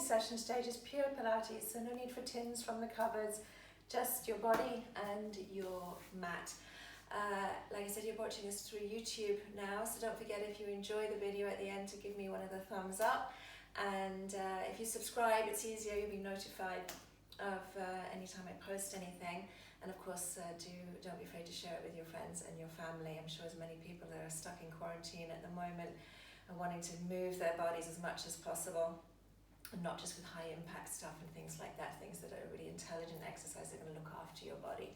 session today, just pure Pilates, so no need for tins from the cupboards, just your body and your mat. Like I said, you're watching this through YouTube now, so don't forget, if you enjoy the video at the end, to give me one of the thumbs up. And if you subscribe, it's easier, you'll be notified of anytime I post anything. And of course, don't be afraid to share it with your friends and your family. I'm sure as many people that are stuck in quarantine at the moment are wanting to move their bodies as much as possible, and not just with high impact stuff and things like that, things that are really intelligent exercise that are going to look after your body.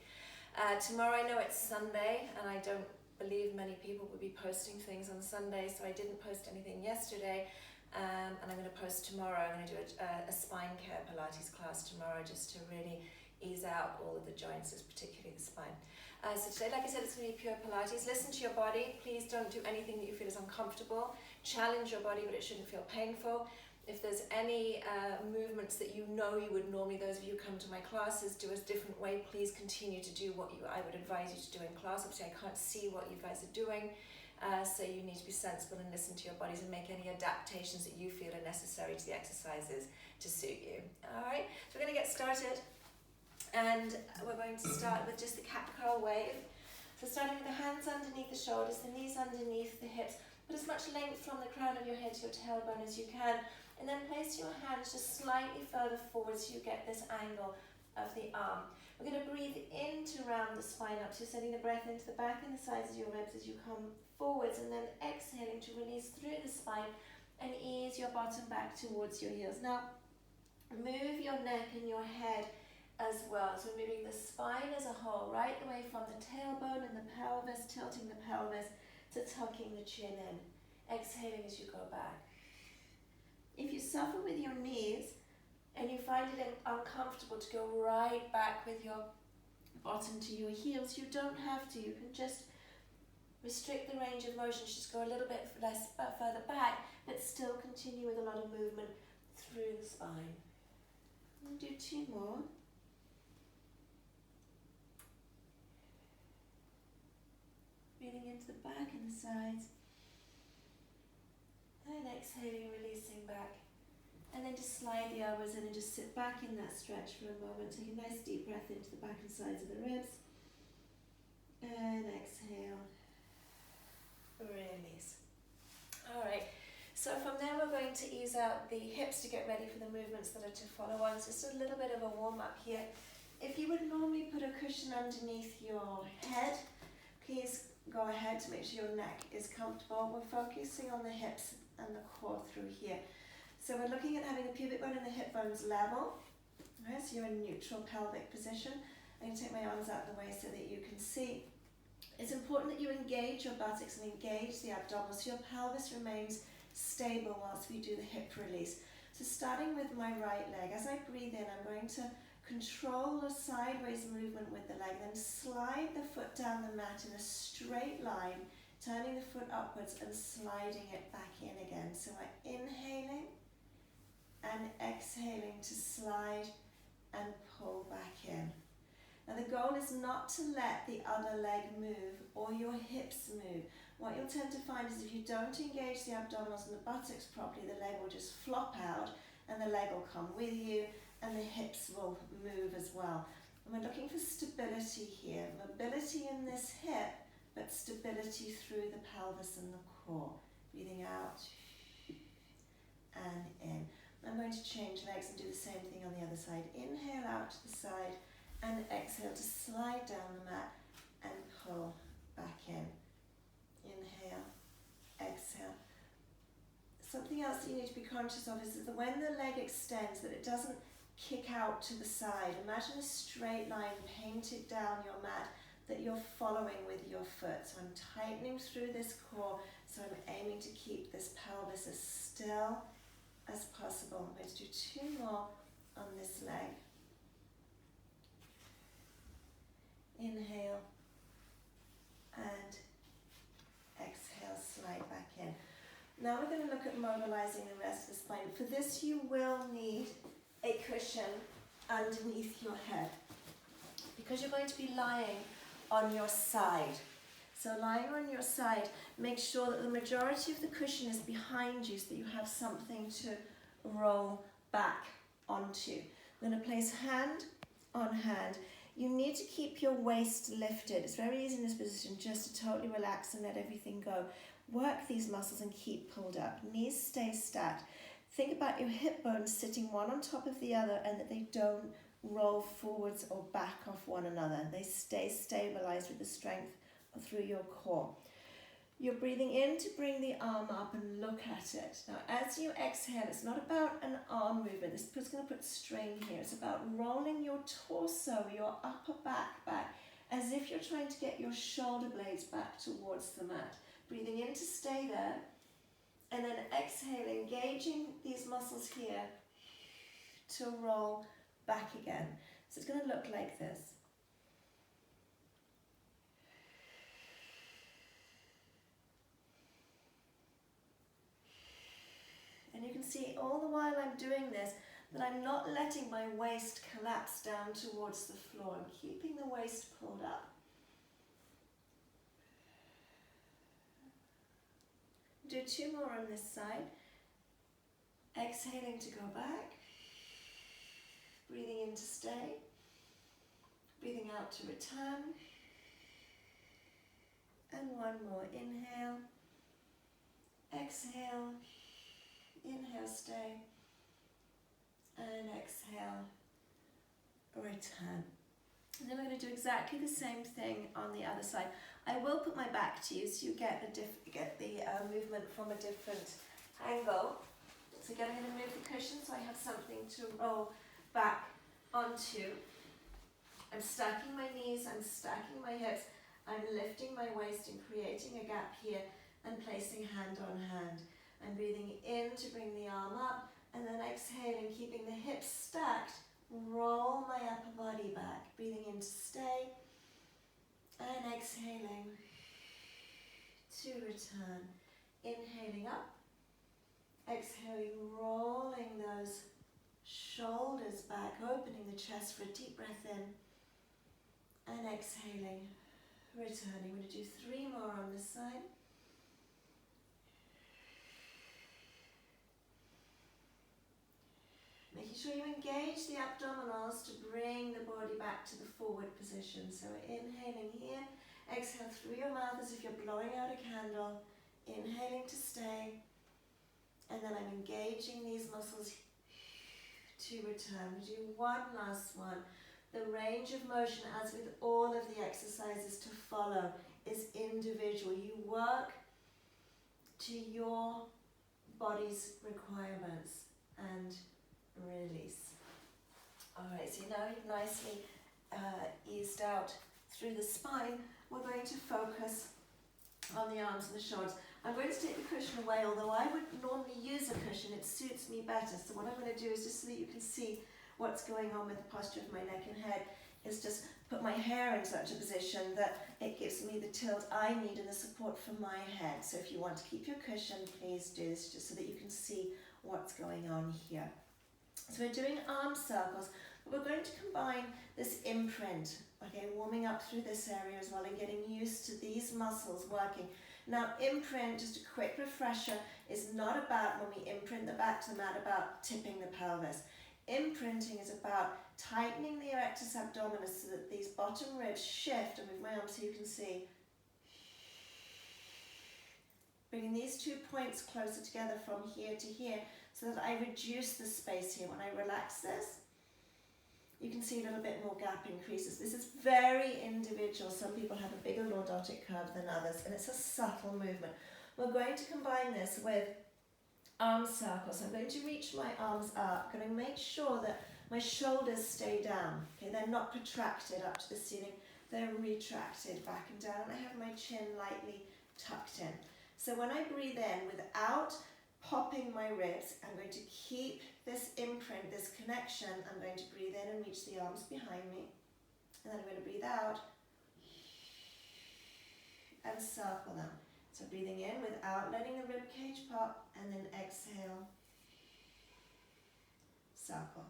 Tomorrow, I know it's Sunday, and I don't believe many people will be posting things on Sunday, so I didn't post anything yesterday, and I'm going to post tomorrow. I'm going to do a spine care Pilates class tomorrow, just to really ease out all of the joints, particularly the spine. So today, like I said, it's going to be pure Pilates. Listen to your body. Please don't do anything that you feel is uncomfortable. Challenge your body, but it shouldn't feel painful. If there's any movements that you know you would normally, those of you who come to my classes, do a different way, please continue to do what I would advise you to do in class. Obviously, I can't see what you guys are doing, so you need to be sensible and listen to your bodies and make any adaptations that you feel are necessary to the exercises to suit you. All right, so we're going to get started. And we're going to start with just the cat curl wave. So starting with the hands underneath the shoulders, the knees underneath the hips. Put as much length from the crown of your head to your tailbone as you can. And then place your hands just slightly further forward so you get this angle of the arm. We're going to breathe in to round the spine up. So sending the breath into the back and the sides of your ribs as you come forwards. And then exhaling to release through the spine and ease your bottom back towards your heels. Now, move your neck and your head as well, so moving the spine as a whole, right away from the tailbone and the pelvis, tilting the pelvis to tucking the chin in, exhaling as you go back. If you suffer with your knees and you find it uncomfortable to go right back with your bottom to your heels, you don't have to. You can just restrict the range of motion, just go a little bit further back, but still continue with a lot of movement through the spine. And do two more. Breathing into the back and the sides. And exhaling, releasing back. And then just slide the elbows in and just sit back in that stretch for a moment. Take a nice deep breath into the back and sides of the ribs. And exhale. Release. Alright, so from there we're going to ease out the hips to get ready for the movements that are to follow on. So just a little bit of a warm up here. If you would normally put a cushion underneath your head, please go ahead to make sure your neck is comfortable. We're focusing on the hips and the core through here. So we're looking at having the pubic bone and the hip bones level. Right, so you're in neutral pelvic position. I'm going to take my arms out of the way so that you can see. It's important that you engage your buttocks and engage the abdominal so your pelvis remains stable whilst we do the hip release. So starting with my right leg, as I breathe in, I'm going to control a sideways movement with the leg, then slide the foot down the mat in a straight line, turning the foot upwards and sliding it back in again. So we're inhaling and exhaling to slide and pull back in. Now the goal is not to let the other leg move or your hips move. What you'll tend to find is if you don't engage the abdominals and the buttocks properly, the leg will just flop out and the leg will come with you, and the hips will move as well. And we're looking for stability here. Mobility in this hip, but stability through the pelvis and the core. Breathing out and in. I'm going to change legs and do the same thing on the other side. Inhale out to the side and exhale to slide down the mat and pull back in. Inhale, exhale. Something else that you need to be conscious of is that when the leg extends, that it doesn't kick out to the side. Imagine a straight line painted down your mat that you're following with your foot. So I'm tightening through this core, so I'm aiming to keep this pelvis as still as possible. I'm going to do two more on this leg. Inhale and exhale, slide back in. Now we're going to look at mobilizing the rest of the spine. For this you will need a cushion underneath your head because you're going to be lying on your side. So lying on your side, make sure that the majority of the cushion is behind you so that you have something to roll back onto. I'm going to place hand on hand. You need to keep your waist lifted. It's very easy in this position just to totally relax and let everything go. Work these muscles and keep pulled up. Knees stay stacked. Think about your hip bones sitting one on top of the other and that they don't roll forwards or back off one another. They stay stabilized with the strength through your core. You're breathing in to bring the arm up and look at it. Now, as you exhale, it's not about an arm movement. This is going to put strain here. It's about rolling your torso, your upper back, as if you're trying to get your shoulder blades back towards the mat. Breathing in to stay there, and then exhale, engaging these muscles here to roll back again. So it's going to look like this. And you can see all the while I'm doing this that I'm not letting my waist collapse down towards the floor. I'm keeping the waist pulled up. Do 2 more on this side. Exhaling to go back. Breathing in to stay. Breathing out to return. And 1 more. Inhale. Exhale. Inhale, stay. And exhale. Return. And then we're going to do exactly the same thing on the other side. I will put my back to you so you get the movement from a different angle. So again, I'm going to move the cushion so I have something to roll back onto. I'm stacking my knees, I'm stacking my hips, I'm lifting my waist and creating a gap here and placing hand on hand. I'm breathing in to bring the arm up and then exhaling, keeping the hips stacked. Roll my upper body back, breathing in to stay, and exhaling to return. Inhaling up, exhaling, rolling those shoulders back, opening the chest for a deep breath in, and exhaling, returning. We're going to do 3 more on this side. Making sure you engage the abdominals to bring the body back to the forward position. So we're inhaling here, exhale through your mouth as if you're blowing out a candle, inhaling to stay, and then I'm engaging these muscles to return. We do 1 last one. The range of motion, as with all of the exercises to follow, is individual. You work to your body's requirements and release. Alright, so now you've nicely eased out through the spine. We're going to focus on the arms and the shoulders. I'm going to take the cushion away, although I would normally use a cushion, it suits me better. So what I'm going to do is, just so that you can see what's going on with the posture of my neck and head, is just put my hair in such a position that it gives me the tilt I need and the support from my head. So if you want to keep your cushion, please do this, just so that you can see what's going on here. So we're doing arm circles, but we're going to combine this imprint, okay, warming up through this area as well and getting used to these muscles working. Now, imprint, just a quick refresher, is not about, when we imprint the back to the mat, about tipping the pelvis. Imprinting is about tightening the erectus abdominis so that these bottom ribs shift, and with my arm so you can see, bringing these 2 points closer together from here to here so that I reduce the space here. When I relax this, you can see a little bit more gap increases. This is very individual. Some people have a bigger lordotic curve than others, and it's a subtle movement. We're going to combine this with arm circles. I'm going to reach my arms up. I'm going to make sure that my shoulders stay down. Okay, they're not protracted up to the ceiling. They're retracted back and down. I have my chin lightly tucked in. So when I breathe in, without popping my ribs, I'm going to keep this imprint, this connection. I'm going to breathe in and reach the arms behind me. And then I'm going to breathe out and circle them. So breathing in without letting the rib cage pop, and then exhale, circle.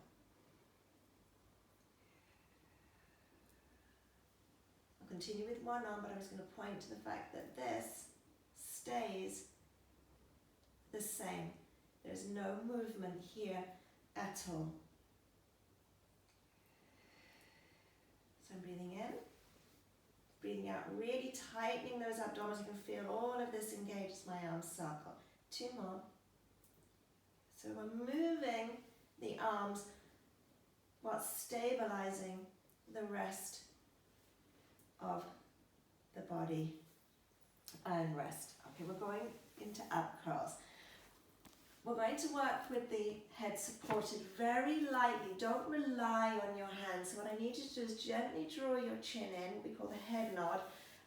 I'll continue with one arm, but I'm just going to point to the fact that this stays the same. There's no movement here at all. So I'm breathing in, breathing out, really tightening those abdominals. You can feel all of this engage as my arms circle. 2 more. So we're moving the arms while stabilizing the rest of the body and rest. Okay, we're going into ab curls. We're going to work with the head supported very lightly. Don't rely on your hands. So what I need you to do is gently draw your chin in, what we call the head nod,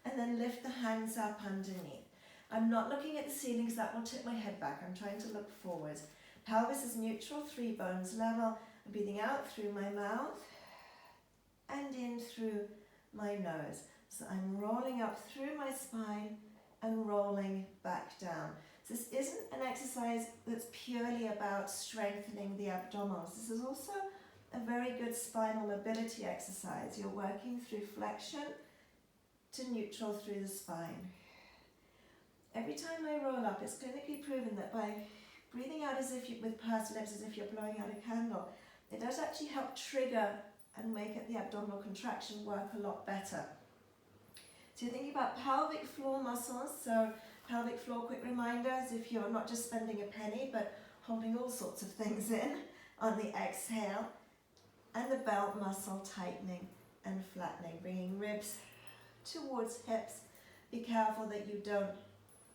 and then lift the hands up underneath. I'm not looking at the ceiling because that will tip my head back. I'm trying to look forwards. Pelvis is neutral, 3 bones level. I'm breathing out through my mouth and in through my nose. So I'm rolling up through my spine and rolling back down. So this isn't an exercise that's purely about strengthening the abdominals. This is also a very good spinal mobility exercise. You're working through flexion to neutral through the spine. Every time I roll up, it's clinically proven that by breathing out as if you, with pursed lips, as if you're blowing out a candle, it does actually help trigger and make it, the abdominal contraction work a lot better. So you're thinking about pelvic floor muscles. So pelvic floor, quick reminders, if you're not just spending a penny, but holding all sorts of things in on the exhale. And the belt muscle tightening and flattening, bringing ribs towards hips. Be careful that you don't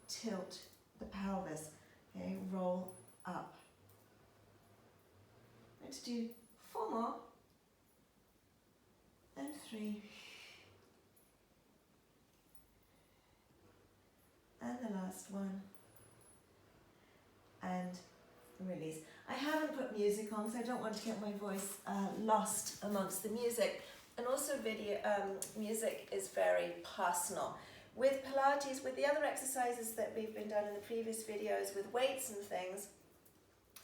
tilt the pelvis. Okay, roll up. Let's do 4 more. And 3. And the last one. And release. I haven't put music on because I don't want to get my voice lost amongst the music. And also music is very personal. With Pilates, with the other exercises that we've been done in the previous videos with weights and things,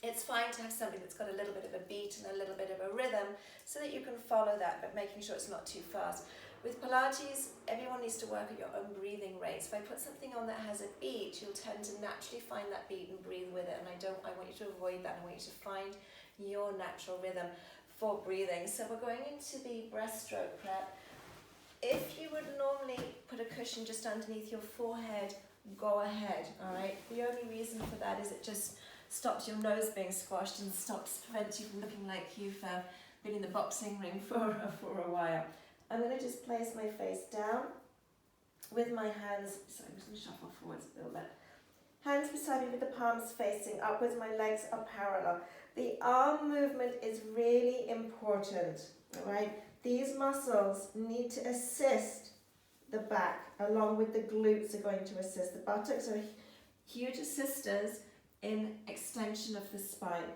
it's fine to have something that's got a little bit of a beat and a little bit of a rhythm so that you can follow that, but making sure it's not too fast. With Pilates, everyone needs to work at your own breathing rate. So if I put something on that has a beat, you'll tend to naturally find that beat and breathe with it. And I want you to avoid that. I want you to find your natural rhythm for breathing. So we're going into the breaststroke prep. If you would normally put a cushion just underneath your forehead, go ahead, all right? The only reason for that is it just stops your nose being squashed and prevents you from looking like you've been in the boxing ring for a while. I'm going to just place my face down with my hands, sorry, I'm just going to shuffle forwards a little bit. Hands beside me with the palms facing upwards, my legs are parallel. The arm movement is really important, all right? These muscles need to assist the back, along with the glutes are going to assist. The buttocks are huge assisters in extension of the spine.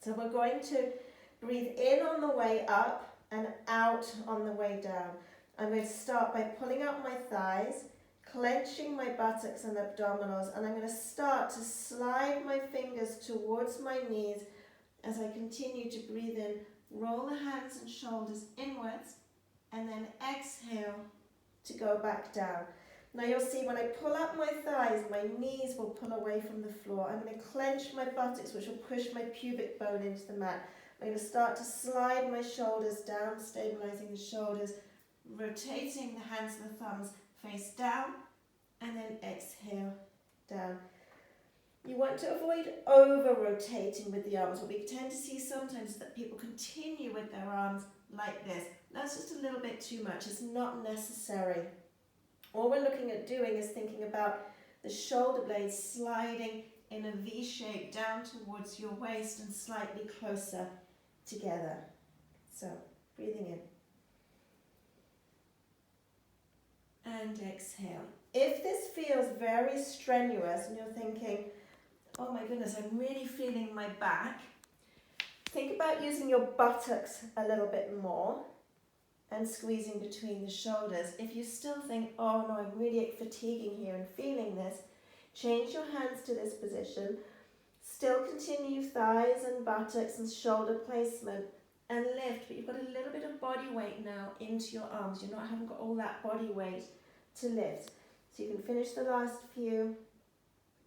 So we're going to breathe in on the way up and out on the way down. I'm going to start by pulling up my thighs, clenching my buttocks and abdominals, and I'm going to start to slide my fingers towards my knees as I continue to breathe in. Roll the hands and shoulders inwards, and then exhale to go back down. Now you'll see when I pull up my thighs, my knees will pull away from the floor. I'm going to clench my buttocks, which will push my pubic bone into the mat. I'm going to start to slide my shoulders down, stabilizing the shoulders, rotating the hands and the thumbs face down, and then exhale down. You want to avoid over-rotating with the arms. What we tend to see sometimes is that people continue with their arms like this. That's just a little bit too much. It's not necessary. All we're looking at doing is thinking about the shoulder blades sliding in a V shape down towards your waist and slightly closer together. So, breathing in. And exhale. If this feels very strenuous and you're thinking, oh my goodness, I'm really feeling my back, think about using your buttocks a little bit more and squeezing between the shoulders. If you still think, oh no, I'm really fatiguing here and feeling this, change your hands to this position. Still continue thighs and buttocks and shoulder placement and lift, but you've got a little bit of body weight now into your arms. You haven't got all that body weight to lift. So you can finish the last few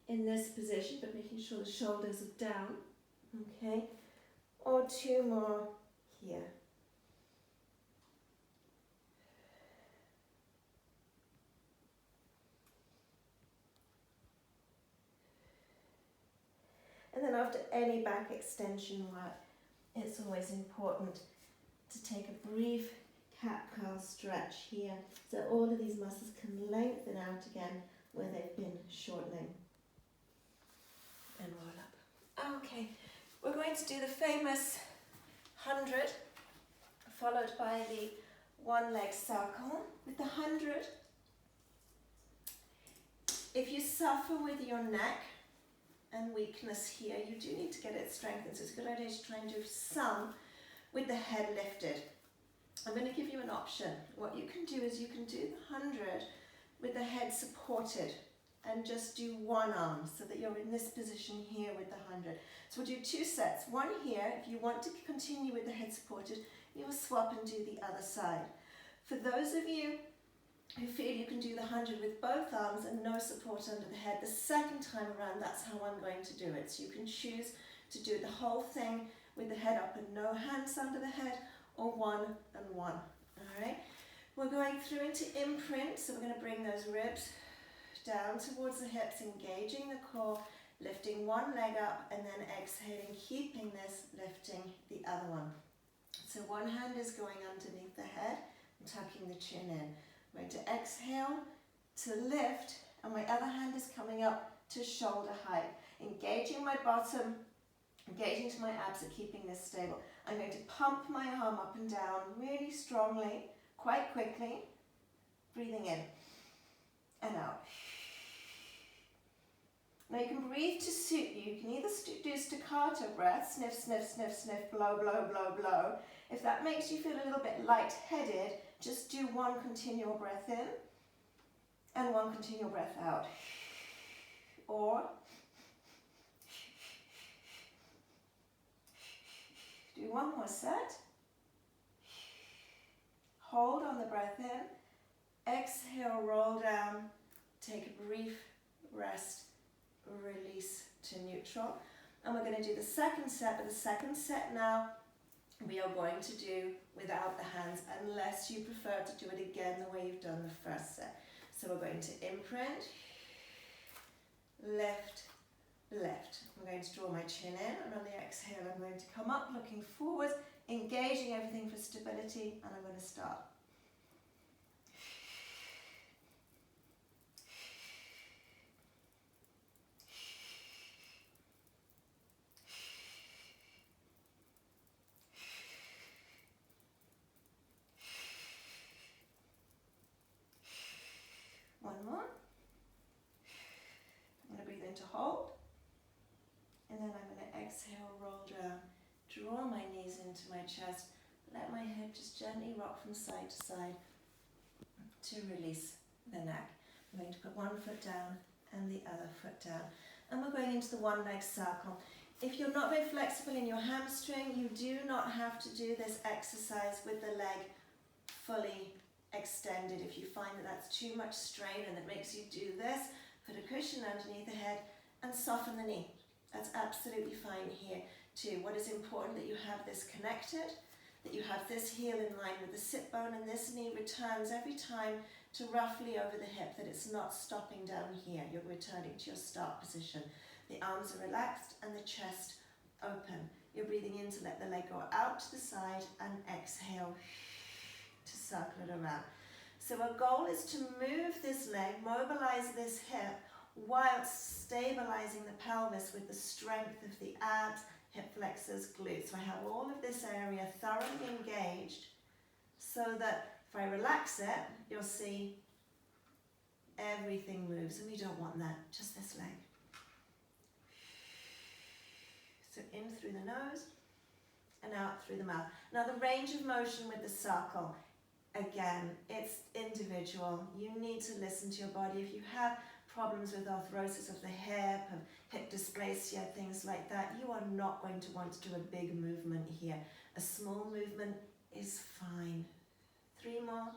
in this position, but making sure the shoulders are down. Okay, or 2 more here. And then after any back extension work, it's always important to take a brief cat-cow stretch here, so all of these muscles can lengthen out again where they've been shortening. And roll up. Okay, we're going to do the famous 100, followed by the one leg circle. With the 100, if you suffer with your neck and weakness here, you do need to get it strengthened, so it's a good idea to try and do some with the head lifted. I'm going to give you an option. What you can do is you can do the 100 with the head supported and just do one arm so that you're in this position here with the 100. So we'll do 2 sets. One here, if you want to continue with the head supported, you will swap and do the other side. For those of you who feel you can do the 100 with both arms and no support under the head, the second time around, that's how I'm going to do it. So you can choose to do the whole thing with the head up and no hands under the head, or 1 and 1. Alright, we're going through into imprint, so we're going to bring those ribs down towards the hips, engaging the core, lifting one leg up and then exhaling, keeping this, lifting the other one. So one hand is going underneath the head and tucking the chin in. I'm going to exhale to lift, and my other hand is coming up to shoulder height, engaging my bottom, engaging to my abs and keeping this stable. I'm going to pump my arm up and down really strongly, quite quickly, breathing in and out. Now you can breathe to suit you. You can either do staccato breath, sniff, sniff, sniff, sniff, blow, blow, blow, blow. If that makes you feel a little bit lightheaded, just do one continual breath in and one continual breath out. Or do one more set. Hold on the breath in. Exhale, roll down. Take a brief rest. Release to neutral. And we're going to do the second set, but the second set now we are going to do without the hands, unless you prefer to do it again the way you've done the first set. So we're going to imprint, lift, lift. I'm going to draw my chin in, and on the exhale I'm going to come up looking forward, engaging everything for stability, and I'm going to start. One more. I'm going to breathe in to hold. And then I'm going to exhale, roll down, draw my knees into my chest, let my head just gently rock from side to side to release the neck. I'm going to put one foot down and the other foot down. And we're going into the one leg circle. If you're not very flexible in your hamstring, you do not have to do this exercise with the leg fully extended. If you find that that's too much strain and it makes you do this, put a cushion underneath the head and soften the knee. That's absolutely fine here too. What is important that you have this connected, that you have this heel in line with the sit bone, and this knee returns every time to roughly over the hip, that it's not stopping down here. You're returning to your start position. The arms are relaxed and the chest open. You're breathing in to let the leg go out to the side and exhale to circle it around. So our goal is to move this leg, mobilize this hip, whilst stabilizing the pelvis with the strength of the abs, hip flexors, glutes. So I have all of this area thoroughly engaged, so that if I relax it, you'll see everything moves, and we don't want that, just this leg. So in through the nose and out through the mouth. Now the range of motion with the circle, again, it's individual. You need to listen to your body. If you have problems with arthrosis of the hip, of hip dysplasia, things like that, you are not going to want to do a big movement here. A small movement is fine. 3 more.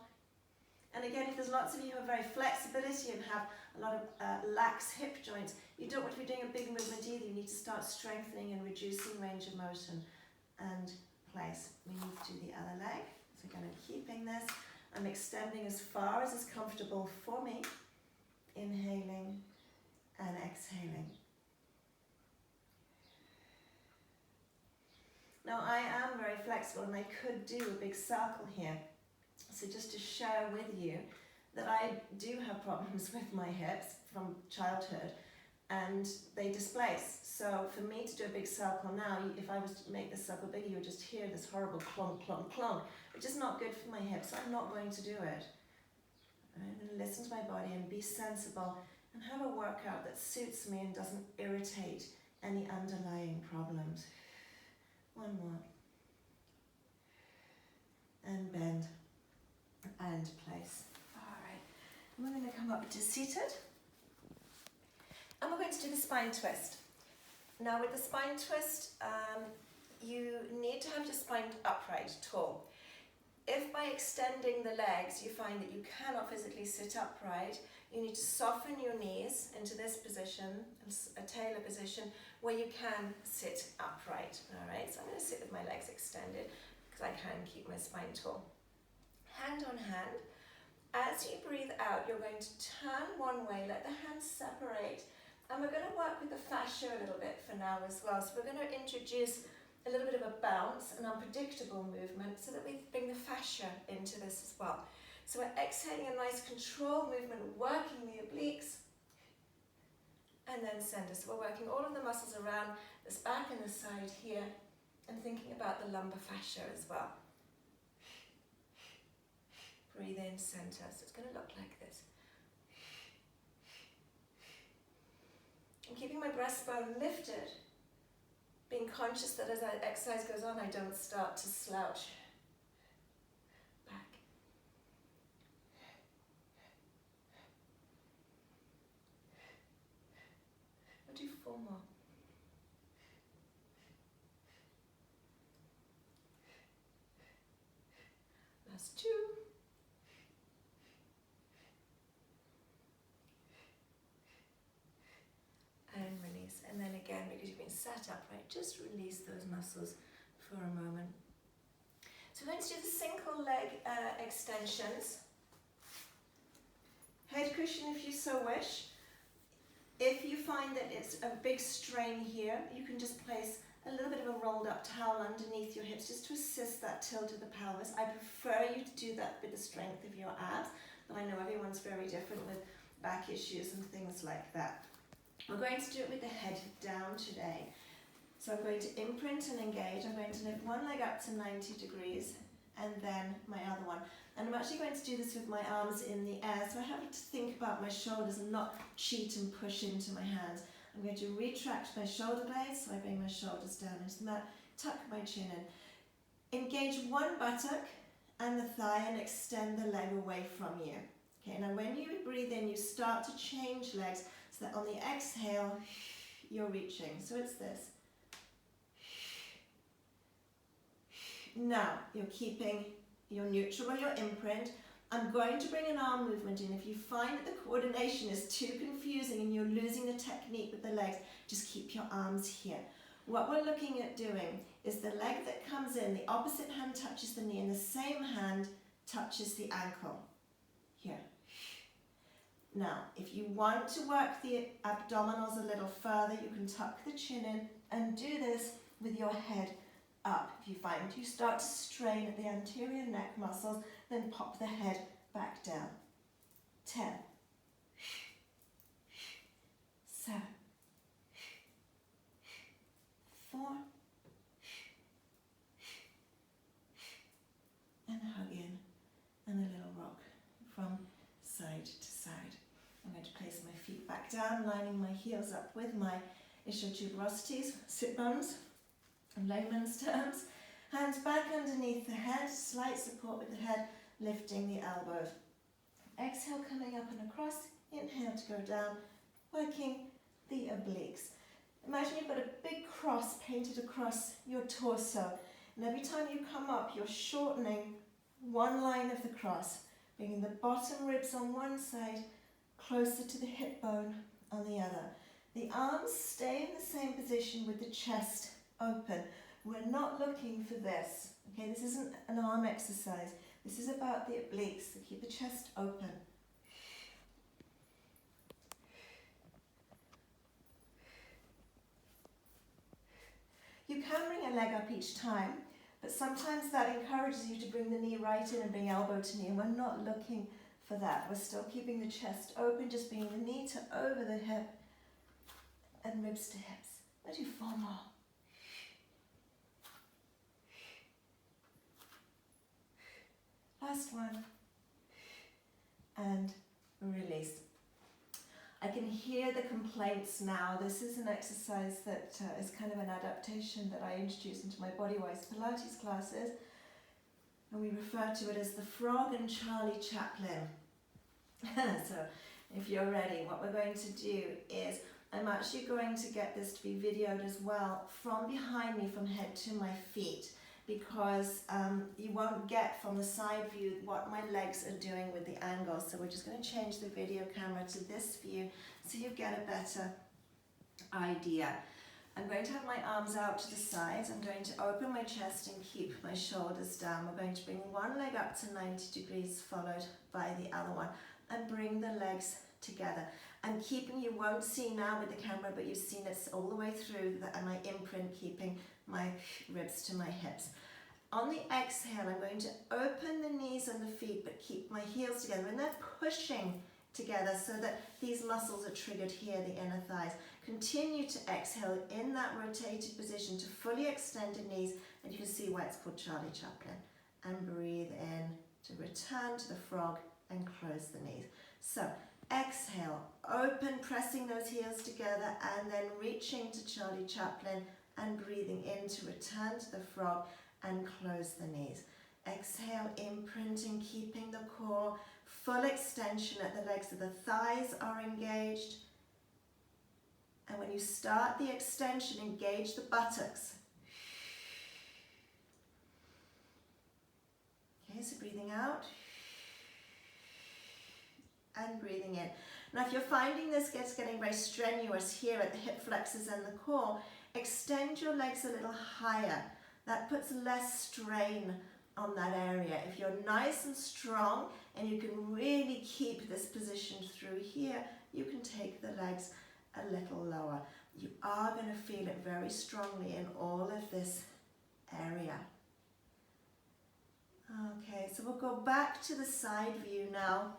And again, if there's lots of you who have very flexibility and have a lot of lax hip joints, you don't want to be doing a big movement either. You need to start strengthening and reducing range of motion. and place. We move to the other leg. So again, I'm keeping this. I'm extending as far as is comfortable for me. Inhaling and exhaling. Now I am very flexible and I could do a big circle here. So just to share with you that I do have problems with my hips from childhood and they displace. So for me to do a big circle now, if I was to make this circle bigger, you would just hear this horrible clunk, clunk, clunk, which is not good for my hips, so I'm not going to do it. I'm going to listen to my body and be sensible and have a workout that suits me and doesn't irritate any underlying problems. One more. And bend and place. Alright, and we're going to come up to seated. And we're going to do the spine twist. Now with the spine twist, you need to have your spine upright, tall. If by extending the legs you find that you cannot physically sit upright, you need to soften your knees into this position, a tailor position, where you can sit upright. Alright, so I'm going to sit with my legs extended because I can keep my spine tall. Hand on hand. As you breathe out, you're going to turn one way, let the hands separate, and we're going to work with the fascia a little bit for now as well. So we're going to introduce a little bit of a bounce, an unpredictable movement, so that we bring the fascia into this as well. So we're exhaling a nice control movement, working the obliques, and then center. So we're working all of the muscles around this back and the side here, and thinking about the lumbar fascia as well. Breathe in, center. So it's going to look like this. I'm keeping my breastbone lifted, being conscious that as the exercise goes on, I don't start to slouch back. I'll do 4 more. Last 2. And release. And then again, because you've been sat upright, just release those muscles for a moment. So we're going to do the single leg extensions. Head cushion if you so wish. If you find that it's a big strain here, you can just place a little bit of a rolled up towel underneath your hips just to assist that tilt of the pelvis. I prefer you to do that with the strength of your abs, but I know everyone's very different with back issues and things like that. We're going to do it with the head down today. So I'm going to imprint and engage. I'm going to lift one leg up to 90 degrees and then my other one. And I'm actually going to do this with my arms in the air, so I have to think about my shoulders and not cheat and push into my hands. I'm going to retract my shoulder blades, so I bring my shoulders down into the mat, tuck my chin in. Engage one buttock and the thigh and extend the leg away from you. Okay, now when you breathe in, you start to change legs, so that on the exhale, you're reaching. So it's this. Now, you're keeping your neutral or your imprint. I'm going to bring an arm movement in. If you find that the coordination is too confusing and you're losing the technique with the legs, just keep your arms here. What we're looking at doing is the leg that comes in, the opposite hand touches the knee and the same hand touches the ankle. Here. Now, if you want to work the abdominals a little further, you can tuck the chin in and do this with your head up. If you find you start to strain at the anterior neck muscles, then pop the head back down. 10, 7, 4, and hug in, and a little rock from side to side. I'm going to place my feet back down, lining my heels up with my ischial tuberosities, sit bones, in layman's terms. Hands back underneath the head, slight support with the head, lifting the elbows. Exhale, coming up and across. Inhale to go down, working the obliques. Imagine you've got a big cross painted across your torso. And every time you come up, you're shortening one line of the cross, bringing the bottom ribs on one side, closer to the hip bone on the other. The arms stay in the same position with the chest open, We're not looking for this. Okay, this isn't an arm exercise. This is about the obliques. So keep the chest open. You can bring a leg up each time, but sometimes that encourages you to bring the knee right in and bring elbow to knee, and we're not looking for that. We're still keeping the chest open, just bringing the knee to over the hip and ribs to hips. We'll do 4 more. Last one. And release. I can hear the complaints now. This is an exercise that is kind of an adaptation that I introduced into my Bodywise Pilates classes. And we refer to it as the Frog and Charlie Chaplin. So if you're ready, what we're going to do is I'm actually going to get this to be videoed as well from behind me, from head to my feet, because you won't get from the side view what my legs are doing with the angle. So we're just going to change the video camera to this view so you get a better idea. I'm going to have my arms out to the sides. I'm going to open my chest and keep my shoulders down. We're going to bring one leg up to 90 degrees, followed by the other one, and bring the legs together. I'm keeping, you won't see now with the camera, but you've seen it all the way through, and my imprint keeping my ribs to my hips. On the exhale, I'm going to open the knees and the feet, but keep my heels together, and they're pushing together so that these muscles are triggered here, the inner thighs. Continue to exhale in that rotated position to fully extend the knees, and you can see why it's called Charlie Chaplin. And breathe in to return to the frog and close the knees. So exhale, open, pressing those heels together, and then reaching to Charlie Chaplin and breathing in to return to the frog and close the knees. Exhale, imprinting, keeping the core, full extension at the legs so the thighs are engaged. And when you start the extension, engage the buttocks. Okay, so breathing out and breathing in. Now if you're finding this getting very strenuous here at the hip flexors and the core, extend your legs a little higher. That puts less strain on that area. If you're nice and strong and you can really keep this position through here, you can take the legs a little lower. You are going to feel it very strongly in all of this area. Okay, so we'll go back to the side view now,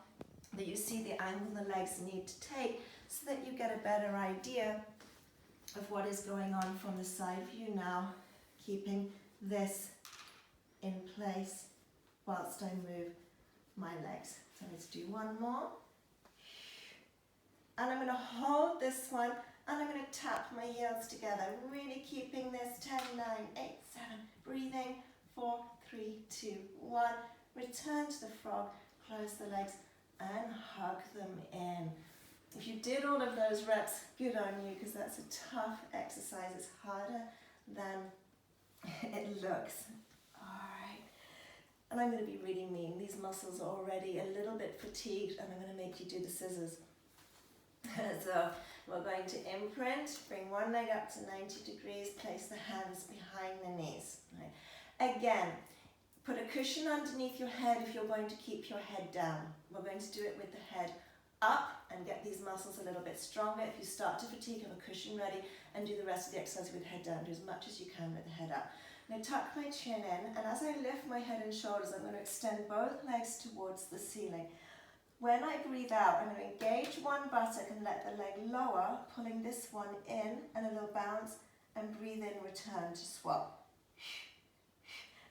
that you see the angle the legs need to take, so that you get a better idea of what is going on from the side view now, keeping this in place whilst I move my legs. So let's do one more. And I'm going to hold this one, and I'm going to tap my heels together, really keeping this 10, 9, 8, 7, breathing, 4, 3, 2, 1, return to the frog, close the legs and hug them in. If you did all of those reps, good on you, because that's a tough exercise. It's harder than it looks. Alright, and I'm going to be really mean. These muscles are already a little bit fatigued, and I'm going to make you do the scissors. So we're going to imprint, bring one leg up to 90 degrees, place the hands behind the knees. Right. Again, put a cushion underneath your head if you're going to keep your head down. We're going to do it with the head up and get these muscles a little bit stronger. If you start to fatigue, have a cushion ready and do the rest of the exercise with the head down. Do as much as you can with the head up. Now tuck my chin in, and as I lift my head and shoulders, I'm going to extend both legs towards the ceiling. When I breathe out, I'm going to engage one buttock and let the leg lower, pulling this one in and a little bounce, and breathe in, return to swap.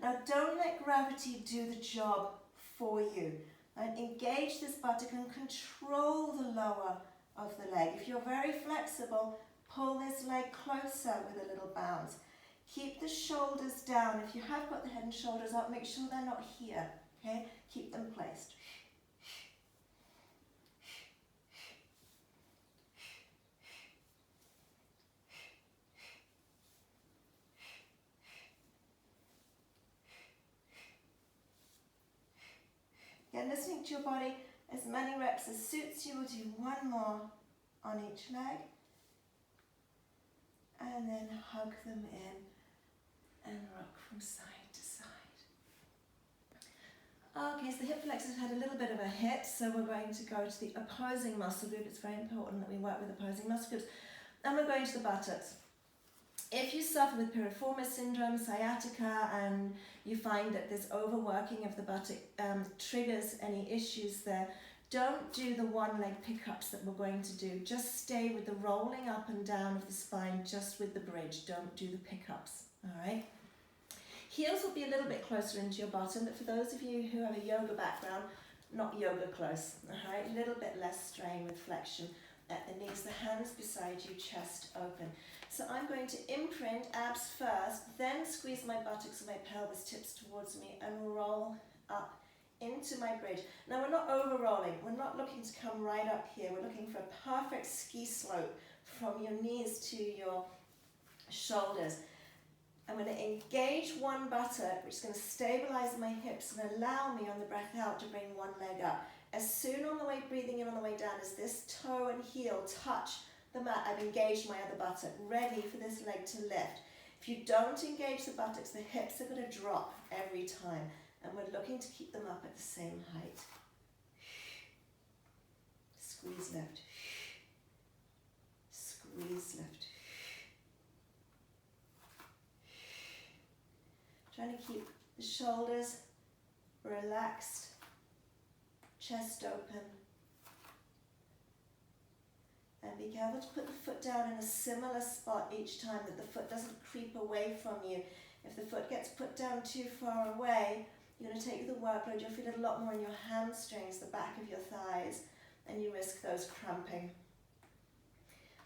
Now don't let gravity do the job for you. And engage this buttock and control the lower of the leg. If you're very flexible, pull this leg closer with a little bounce. Keep the shoulders down. If you have got the head and shoulders up, make sure they're not here. Okay? Keep them placed. Again, listening to your body, as many reps as suits you. We'll do one more on each leg. And then hug them in and rock from side to side. Okay, so the hip flexors have had a little bit of a hit, so we're going to go to the opposing muscle group. It's very important that we work with opposing muscle groups. And we're going to the buttocks. If you suffer with piriformis syndrome, sciatica, and you find that this overworking of the buttock triggers any issues there, don't do the one leg pickups that we're going to do. Just stay with the rolling up and down of the spine, just with the bridge. Don't do the pickups, all right? Heels will be a little bit closer into your bottom, but for those of you who have a yoga background, not yoga close, all right? A little bit less strain with flexion at the knees, the hands beside you, chest open. So I'm going to imprint abs first, then squeeze my buttocks and my pelvis tips towards me and roll up into my bridge. Now we're not over rolling, we're not looking to come right up here, we're looking for a perfect ski slope from your knees to your shoulders. I'm going to engage one buttock, which is going to stabilize my hips and allow me on the breath out to bring one leg up. As soon on the way, breathing in on the way down, as this toe and heel touch the mat, I've engaged my other buttock, ready for this leg to lift. If you don't engage the buttocks, the hips are going to drop every time, and we're looking to keep them up at the same height. Squeeze, lift. Squeeze, lift. Trying to keep the shoulders relaxed, chest open. And be careful to put the foot down in a similar spot each time, that the foot doesn't creep away from you. If the foot gets put down too far away, you're going to take the workload, you'll feel it a lot more in your hamstrings, the back of your thighs, and you risk those cramping.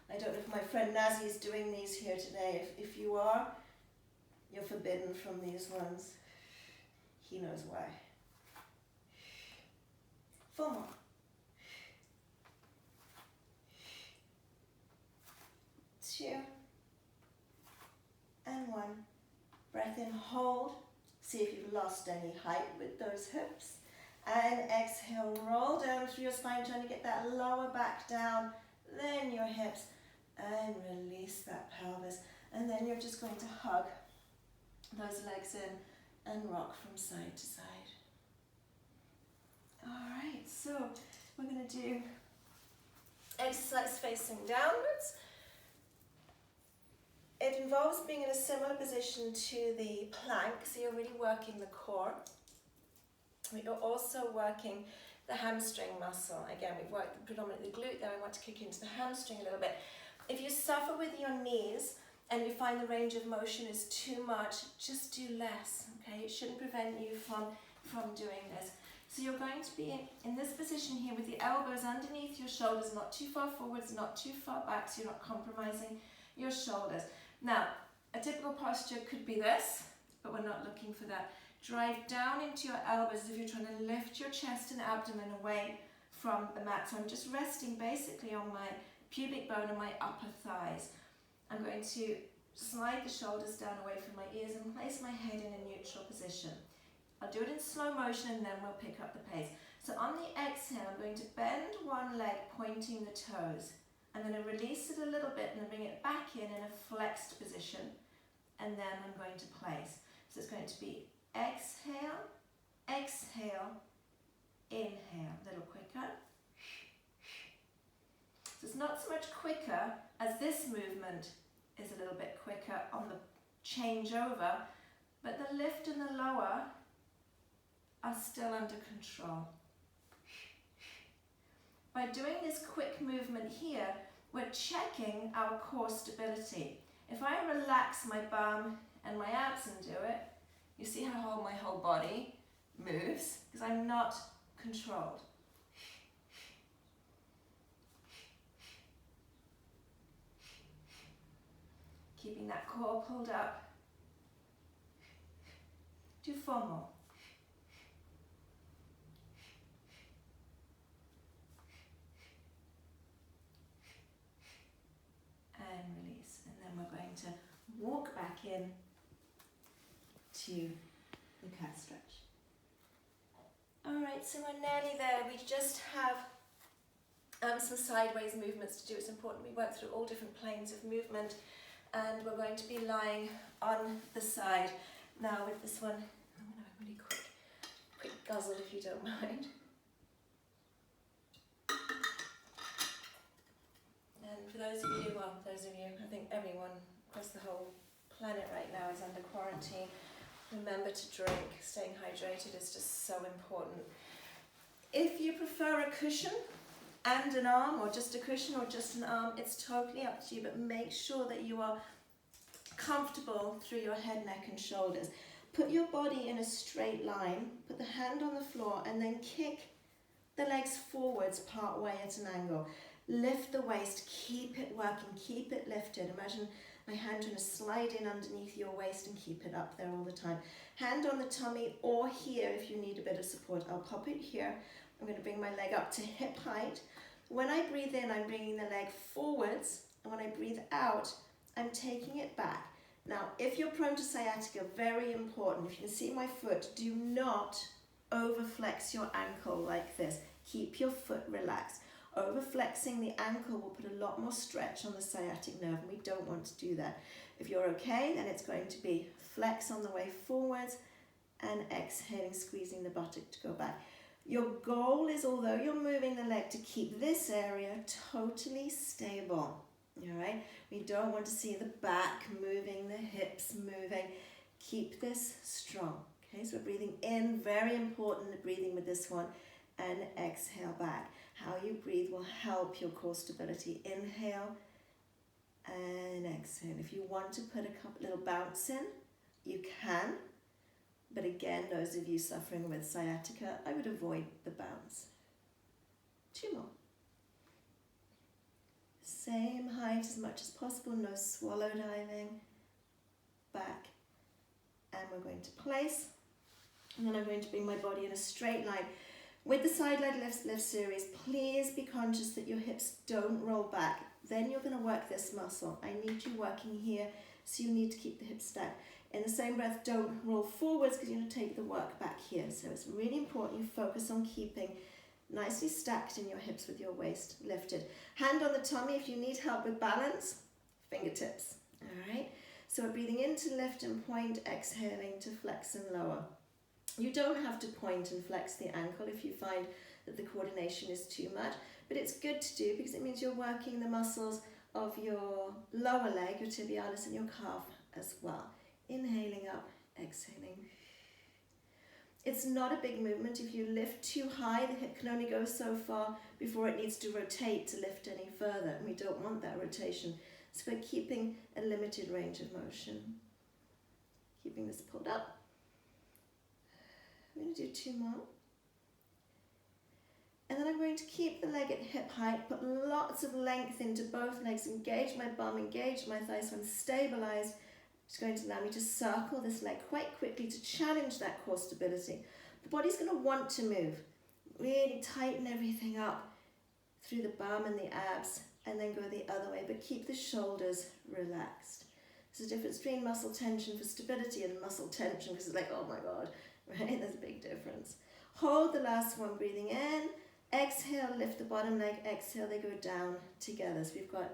I don't know if my friend Nazi is doing these here today. If you are, you're forbidden from these ones. He knows why. 4 more. 2 and 1. Breath in, hold. See if you've lost any height with those hips. And exhale, roll down through your spine, trying to get that lower back down, then your hips, and release that pelvis. And then you're just going to hug those legs in and rock from side to side. Alright, so we're going to do exercise facing downwards. It involves being in a similar position to the plank, so you're really working the core. But you're also working the hamstring muscle. Again, we've worked predominantly the glute there. I want to kick into the hamstring a little bit. If you suffer with your knees and you find the range of motion is too much, just do less, okay? It shouldn't prevent you from doing this. So you're going to be in this position here with the elbows underneath your shoulders, not too far forwards, not too far back, so you're not compromising your shoulders. Now, a typical posture could be this, but we're not looking for that. Drive down into your elbows as if you're trying to lift your chest and abdomen away from the mat. So I'm just resting basically on my pubic bone and my upper thighs. I'm going to slide the shoulders down away from my ears and place my head in a neutral position. I'll do it in slow motion and then we'll pick up the pace. So on the exhale, I'm going to bend one leg pointing the toes. I'm going to release it a little bit and bring it back in a flexed position. And then I'm going to place. So it's going to be exhale, exhale, inhale. A little quicker. So it's not so much quicker as this movement is a little bit quicker on the changeover, but the lift and the lower are still under control. By doing this quick movement here, we're checking our core stability. If I relax my bum and my abs and do it, you see how my whole body moves, because I'm not controlled. Keeping that core pulled up. Do 4 more. And release. And then we're going to walk back in to the cat stretch. Alright, so we're nearly there. We just have some sideways movements to do. It's important we work through all different planes of movement. and we're going to be lying on the side. Now with this one, I'm going to have a really quick guzzle if you don't mind. And for those of you, I think everyone across the whole planet right now is under quarantine. Remember to drink. Staying hydrated is just so important. If you prefer a cushion and an arm, or just a cushion or just an arm, it's totally up to you, but make sure that you are comfortable through your head, neck and shoulders. Put your body in a straight line, put the hand on the floor, and then kick the legs forwards part way at an angle. Lift the waist, keep it working, keep it lifted. Imagine my hand trying to slide in underneath your waist and keep it up there all the time. Hand on the tummy or here if you need a bit of support. I'll pop it here. I'm going to bring my leg up to hip height. When I breathe in, I'm bringing the leg forwards, and when I breathe out, I'm taking it back. Now, if you're prone to sciatica, very important, if you can see my foot, do not overflex your ankle like this. Keep your foot relaxed. Overflexing the ankle will put a lot more stretch on the sciatic nerve, and we don't want to do that. If you're okay, then it's going to be flex on the way forwards and exhaling, squeezing the buttock to go back. Your goal is, although you're moving the leg, to keep this area totally stable. All right? We don't want to see the back moving, the hips moving. Keep this strong. Okay, so we're breathing in, very important, the breathing with this one, and exhale back. How you breathe will help your core stability. Inhale and exhale. If you want to put a couple little bounce in, you can. But again, those of you suffering with sciatica, I would avoid the bounce. 2 more. Same height as much as possible, no swallow diving. Back. And we're going to place. And then I'm going to bring my body in a straight line. With the side leg lift series, please be conscious that your hips don't roll back. Then you're going to work this muscle. I need you working here, so you need to keep the hips stacked. In the same breath, don't roll forwards because you're going to take the work back here. So it's really important you focus on keeping nicely stacked in your hips with your waist lifted. Hand on the tummy if you need help with balance, fingertips. All right? So we're breathing in to lift and point, exhaling to flex and lower. You don't have to point and flex the ankle if you find that the coordination is too much, but it's good to do because it means you're working the muscles of your lower leg, your tibialis, and your calf as well. Inhaling up, exhaling. It's not a big movement. If you lift too high, the hip can only go so far before it needs to rotate to lift any further, and we don't want that rotation. So we're keeping a limited range of motion. Keeping this pulled up. I'm going to do 2 more. And then I'm going to keep the leg at hip height, put lots of length into both legs, engage my bum, engage my thighs, so I'm stabilized. It's going to allow me to circle this leg quite quickly to challenge that core stability. The body's going to want to move. Really tighten everything up through the bum and the abs, and then go the other way, but keep the shoulders relaxed. There's a difference between muscle tension for stability and muscle tension because it's like, oh my God, right? There's a big difference. Hold the last one, breathing in. Exhale, lift the bottom leg. Exhale, they go down together. So we've got...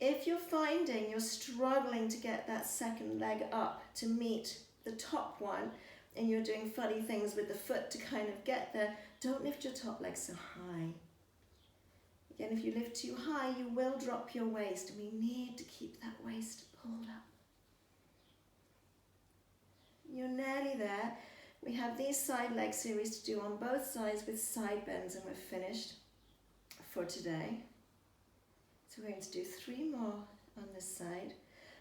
If you're finding you're struggling to get that second leg up to meet the top one, and you're doing funny things with the foot to kind of get there, don't lift your top leg so high. Again, if you lift too high, you will drop your waist, and we need to keep that waist pulled up. You're nearly there. We have these side leg series to do on both sides with side bends, and we're finished for today. So we're going to do 3 more on this side.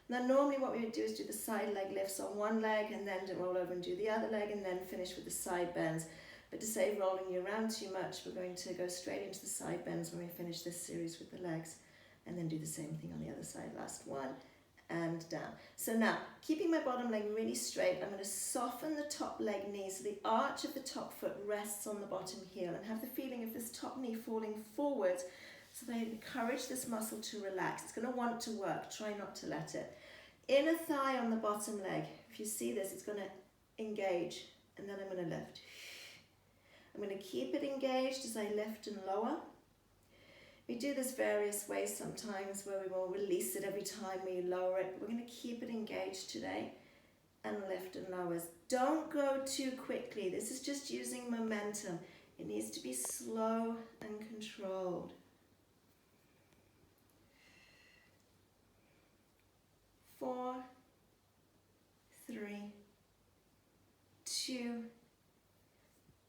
Now normally what we would do is do the side leg lifts on one leg and then roll over and do the other leg and then finish with the side bends. But to save rolling you around too much, we're going to go straight into the side bends when we finish this series with the legs, and then do the same thing on the other side. Last one, and down. So now, keeping my bottom leg really straight, I'm going to soften the top leg knee so the arch of the top foot rests on the bottom heel, and have the feeling of this top knee falling forwards, so they encourage this muscle to relax. It's going to want to work. Try not to let it. Inner thigh on the bottom leg. If you see this, it's going to engage, and then I'm going to lift. I'm going to keep it engaged as I lift and lower. We do this various ways sometimes where we will release it every time we lower it. We're going to keep it engaged today and lift and lowers. Don't go too quickly. This is just using momentum. It needs to be slow and controlled. 4, 3, 2,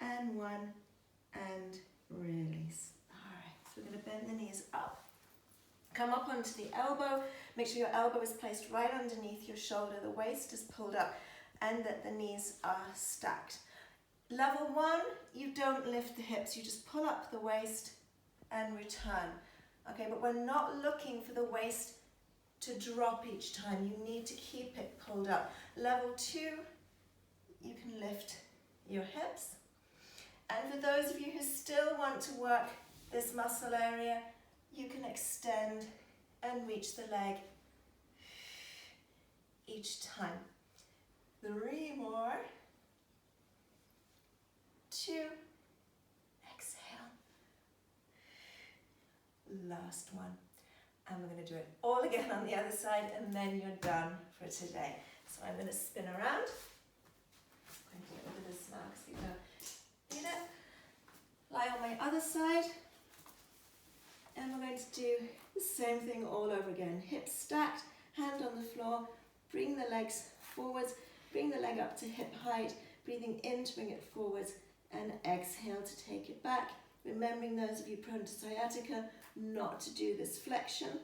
and 1, and release. Alright, so we're going to bend the knees up. Come up onto the elbow. Make sure your elbow is placed right underneath your shoulder. The waist is pulled up and that the knees are stacked. Level 1, you don't lift the hips. You just pull up the waist and return. Okay, but we're not looking for the waist to drop each time. You need to keep it pulled up. Level 2, you can lift your hips. And for those of you who still want to work this muscle area, you can extend and reach the leg each time. 3 more. 2. Exhale. Last one. And we're going to do it all again on the other side, and then you're done for today. So I'm going to spin around. I'm going to get rid of this now because we don't need it. Lie on my other side. And we're going to do the same thing all over again. Hips stacked, hand on the floor. Bring the legs forwards. Bring the leg up to hip height. Breathing in to bring it forwards. And exhale to take it back. Remembering those of you prone to sciatica, not to do this flexion.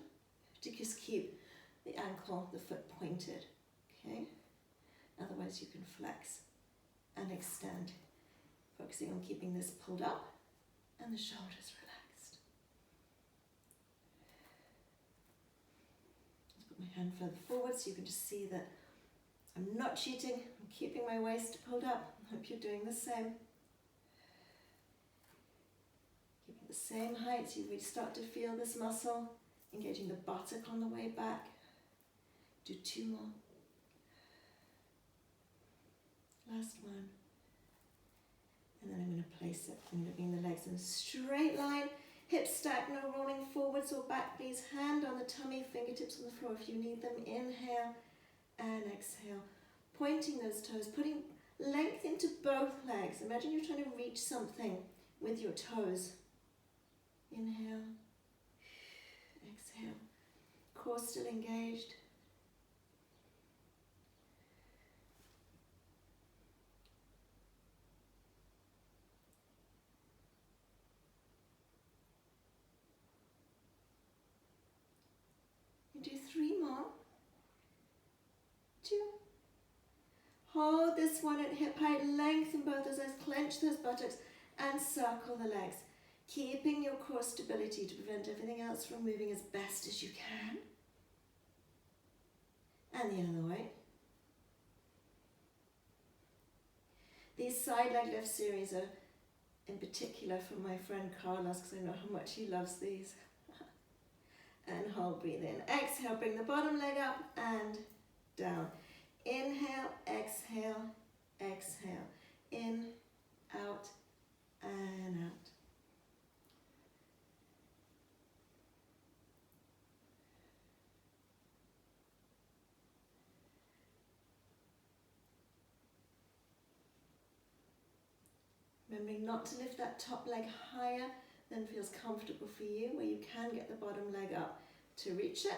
To just keep the ankle, the foot pointed. Okay? Otherwise you can flex and extend. Focusing on keeping this pulled up and the shoulders relaxed. Let's put my hand further forward so you can just see that I'm not cheating. I'm keeping my waist pulled up. I hope you're doing the same. Keeping the same height so you really start to feel this muscle. Engaging the buttock on the way back. Do 2 more. Last one. And then I'm going to place it. I'm going to bring the legs in a straight line. Hips stacked, no rolling forwards or back, please. Hand on the tummy, fingertips on the floor if you need them. Inhale and exhale. Pointing those toes, putting length into both legs. Imagine you're trying to reach something with your toes. Inhale, exhale. Core still engaged. Do 3 more. 2. Hold this one at hip height, lengthen both those legs, clench those buttocks and circle the legs. Keeping your core stability to prevent everything else from moving as best as you can. And the other way. These side leg lift series are in particular for my friend Carlos because I know how much he loves these. And hold, breathe in. Exhale, bring the bottom leg up and down. Inhale, exhale, exhale. In, out, and out. Remembering not to lift that top leg higher than feels comfortable for you, where you can get the bottom leg up to reach it.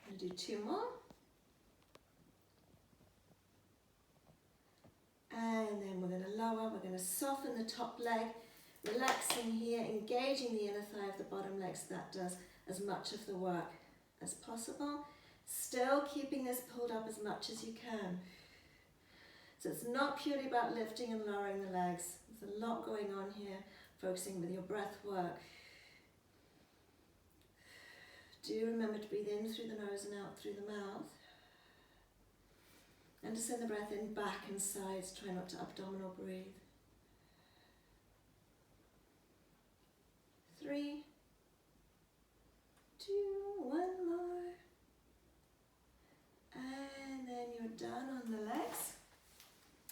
I'm going to do 2 more. And then we're going to lower, we're going to soften the top leg, relaxing here, engaging the inner thigh of the bottom leg so that does as much of the work as possible. Still keeping this pulled up as much as you can. So it's not purely about lifting and lowering the legs. There's a lot going on here, focusing with your breath work. Do remember to breathe in through the nose and out through the mouth. And to send the breath in back and sides. Try not to abdominal breathe. 3, 2, 1 more. And then you're done on the legs.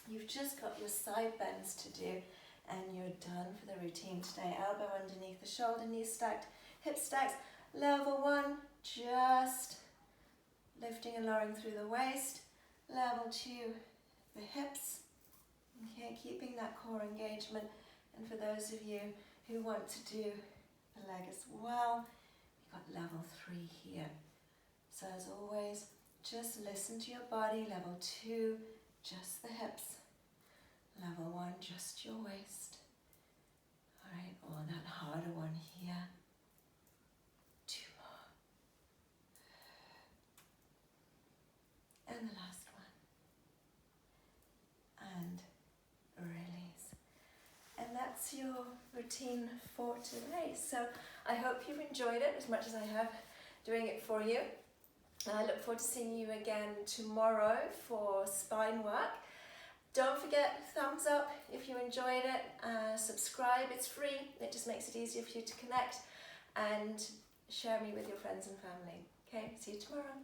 You've just got your side bends to do. and you're done for the routine today. Elbow underneath the shoulder, knees stacked, hips stacked. Level 1, just lifting and lowering through the waist. Level 2, the hips. Okay, keeping that core engagement. And for those of you who want to do the leg as well, we've got level 3 here. So as always, just listen to your body. Level 2, just the hips. Level 1, just your waist. Alright, or that harder one here. 2 more. And the last one. And release. And that's your routine for today. So I hope you've enjoyed it as much as I have doing it for you. And I look forward to seeing you again tomorrow for spine work. Don't forget, thumbs up if you enjoyed it, subscribe, it's free, it just makes it easier for you to connect, and share me with your friends and family. Okay, see you tomorrow.